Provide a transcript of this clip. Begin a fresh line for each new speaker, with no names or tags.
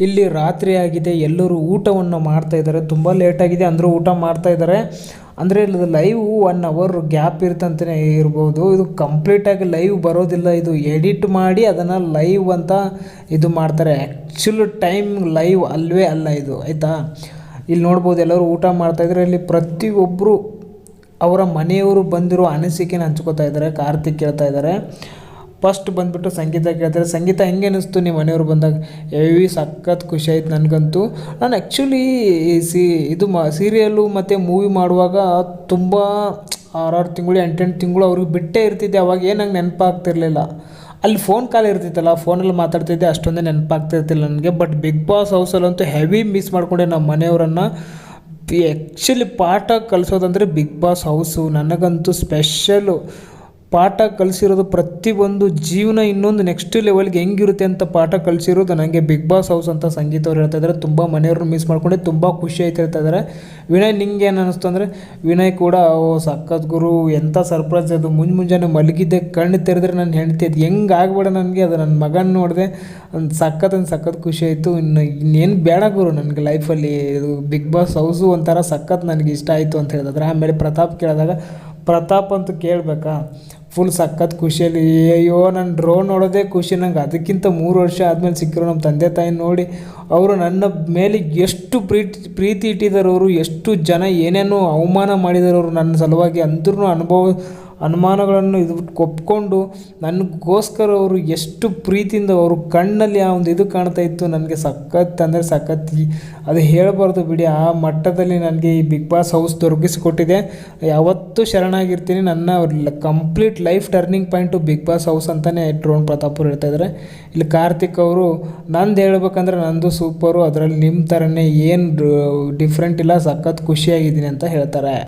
ಇಲ್ಲಿ ರಾತ್ರಿ ಆಗಿದೆ, ಎಲ್ಲರೂ ಊಟವನ್ನು ಮಾಡ್ತಾ ಇದ್ದಾರೆ. ತುಂಬ ಲೇಟಾಗಿದೆ ಅಂದರೂ ಊಟ ಮಾಡ್ತಾ ಇದ್ದಾರೆ. ಅಂದರೆ ಇದು ಲೈವ್ 1 ಅವರ್ ಗ್ಯಾಪ್ ಇರ್ತಂತಲೇ ಇರ್ಬೋದು. ಇದು ಕಂಪ್ಲೀಟಾಗಿ ಲೈವ್ ಬರೋದಿಲ್ಲ, ಇದು ಎಡಿಟ್ ಮಾಡಿ ಅದನ್ನು ಲೈವ್ ಅಂತ ಇದು ಮಾಡ್ತಾರೆ. ಆ್ಯಕ್ಚುಲ್ ಟೈಮ್ ಲೈವ್ ಅಲ್ಲವೇ ಅಲ್ಲ ಇದು, ಆಯಿತಾ. ಇಲ್ಲಿ ನೋಡ್ಬೋದು ಎಲ್ಲರೂ ಊಟ ಮಾಡ್ತಾಯಿದ್ದಾರೆ. ಇಲ್ಲಿ ಪ್ರತಿಯೊಬ್ಬರು ಅವರ ಮನೆಯವರು ಬಂದಿರೋ ಅನಿಸಿಕೆನ ಹಂಚ್ಕೋತಾ ಇದ್ದಾರೆ. ಕಾರ್ತಿಕ್ ಕೇಳ್ತಾ ಇದ್ದಾರೆ. ಫಸ್ಟ್ ಬಂದುಬಿಟ್ಟು ಸಂಗೀತ ಕೇಳ್ತಾರೆ. ಸಂಗೀತ ಹೆಂಗೆ ಅನ್ನಿಸ್ತು ನಿಮ್ಮ ಮನೆಯವ್ರು ಬಂದಾಗ? ಸಖತ್ ಖುಷಿ ಆಯ್ತು ನನಗಂತೂ. ನಾನು ಆ್ಯಕ್ಚುಲಿ ಸೀರಿಯಲ್ಲು ಮತ್ತು ಮೂವಿ ಮಾಡುವಾಗ ತುಂಬ 6 ತಿಂಗಳು 8 ತಿಂಗಳು ಅವ್ರಿಗೆ ಬಿಟ್ಟೇ ಇರ್ತಿದ್ದೆ. ಅವಾಗ ಏನು ನಂಗೆ ನೆನಪಾಗ್ತಿರ್ಲಿಲ್ಲ. ಅಲ್ಲಿ ಫೋನ್ ಕಾಲ್ ಇರ್ತಿತ್ತಲ್ಲ, ಫೋನಲ್ಲಿ ಮಾತಾಡ್ತಿದ್ದೆ, ಅಷ್ಟೊಂದೇ ನೆನಪಾಗ್ತಿರ್ತಿಲ್ಲ ನನಗೆ. ಬಟ್ ಬಿಗ್ ಬಾಸ್ ಹೌಸಲ್ಲಂತೂ ಹೆವಿ ಮಿಸ್ ಮಾಡಿಕೊಂಡೆ ನಮ್ಮ ಮನೆಯವರನ್ನು. ಆ್ಯಕ್ಚುಲಿ ಪಾಠ ಕಲಿಸೋದಂದರೆ ಬಿಗ್ ಬಾಸ್ ಹೌಸು ನನಗಂತೂ ಸ್ಪೆಷಲ್ಲು. ಪಾಠ ಕಲಿಸಿರೋದು ಪ್ರತಿಯೊಂದು ಜೀವನ ಇನ್ನೊಂದು ನೆಕ್ಸ್ಟ್ ಲೆವೆಲ್ಗೆ ಹೆಂಗಿರುತ್ತೆ ಅಂತ ಪಾಠ ಕಲಿಸಿರೋದು ನನಗೆ ಬಿಗ್ ಬಾಸ್ ಹೌಸ್ ಅಂತ ಸಂಗೀತ ಅವ್ರು ಹೇಳ್ತಾ ಇದ್ದಾರೆ. ತುಂಬ ಮನೆಯವ್ರನ್ನ ಮಿಸ್ ಮಾಡ್ಕೊಂಡೆ, ತುಂಬ ಖುಷಿ ಆಯ್ತು ಹೇಳ್ತಾ ಇದ್ದಾರೆ. ವಿನಯ್ ನಿಂಗೆ ಏನು ಅನ್ನಿಸ್ತು ಅಂದರೆ, ವಿನಯ್ ಕೂಡ ಸಖತ್ ಗುರು, ಎಂಥ ಸರ್ಪ್ರೈಸ್ ಅದು. ಮುಂಜಾನೆ ಮಲಗಿದ್ದೆ, ಕಣ್ಣು ತೆರೆದ್ರೆ ನನ್ನ ಹೆಂಡ್ತಿ ಅದು ಹೆಂಗೆ ಆಗ್ಬೇಡ ನನಗೆ, ಅದು ನನ್ನ ಮಗನ ನೋಡಿದೆ, ಸಖತ್ ಖುಷಿ ಆಯಿತು. ಇನ್ನೇನು ಬೇಡ ಗುರು ನನಗೆ ಲೈಫಲ್ಲಿ. ಇದು ಬಿಗ್ ಬಾಸ್ ಹೌಸು ಒಂಥರ ಸಖತ್ ನನಗೆ ಇಷ್ಟ ಆಯಿತು ಅಂತ ಹೇಳಿದ್ರೆ. ಆಮೇಲೆ ಪ್ರತಾಪ್ ಕೇಳಿದಾಗ, ಪ್ರತಾಪ್ ಅಂತೂ ಕೇಳಬೇಕಾ, ಫುಲ್ ಸಖತ್ ಖುಷಿಯಲ್ಲಿ. ಅಯ್ಯೋ ನನ್ನ ಡ್ರೋನ್ ನೋಡೋದೇ ಖುಷಿ ನಂಗೆ. ಅದಕ್ಕಿಂತ 3 ವರ್ಷ ಆದಮೇಲೆ ಸಿಕ್ಕಿರೋ ನಮ್ಮ ತಂದೆ ತಾಯಿ ನೋಡಿ ಅವರು ನನ್ನ ಮೇಲೆ ಎಷ್ಟು ಪ್ರೀತಿ ಇಟ್ಟಿದ್ದಾರೆ. ಅವರು ಎಷ್ಟು ಜನ ಏನೇನೋ ಅವಮಾನ ಮಾಡಿದ್ದಾರೆ ಅವರು ನನ್ನ ಸಲುವಾಗಿ. ಅಂದ್ರೂ ಅನುಮಾನಗಳನ್ನು ಒಪ್ಕೊಂಡು ನನಗೋಸ್ಕರ ಅವರು ಎಷ್ಟು ಪ್ರೀತಿಯಿಂದ ಅವರು ಕಣ್ಣಲ್ಲಿ ಆ ಒಂದು ಇದು ಕಾಣ್ತಾ ಇತ್ತು. ನನಗೆ ಸಖತ್ ಅಂದರೆ ಸಖತ್, ಅದು ಹೇಳಬಾರ್ದು ಬಿಡಿ. ಆ ಮಟ್ಟದಲ್ಲಿ ನನಗೆ ಈ ಬಿಗ್ ಬಾಸ್ ಹೌಸ್ ದೊರಕಿಸಿಕೊಟ್ಟಿದೆ. ಯಾವತ್ತೂ ಶರಣಾಗಿರ್ತೀನಿ. ನನ್ನ complete life turning point big boss house ಅಂತಲೇ ಡ್ರೋನ್ ಪ್ರತಾಪ್ ಅವರು ಹೇಳ್ತಾ ಇದ್ದಾರೆ. ಇಲ್ಲಿ ಕಾರ್ತಿಕ್ ಅವರು, ನಂದು ಹೇಳ್ಬೇಕಂದ್ರೆ ನಂದು ಸೂಪರು, ಅದರಲ್ಲಿ ನಿಮ್ಮ ಥರನೇ ಏನು ಡಿಫ್ರೆಂಟ್ ಇಲ್ಲ, ಸಖತ್ ಖುಷಿಯಾಗಿದ್ದೀನಿ ಅಂತ ಹೇಳ್ತಾರೆ.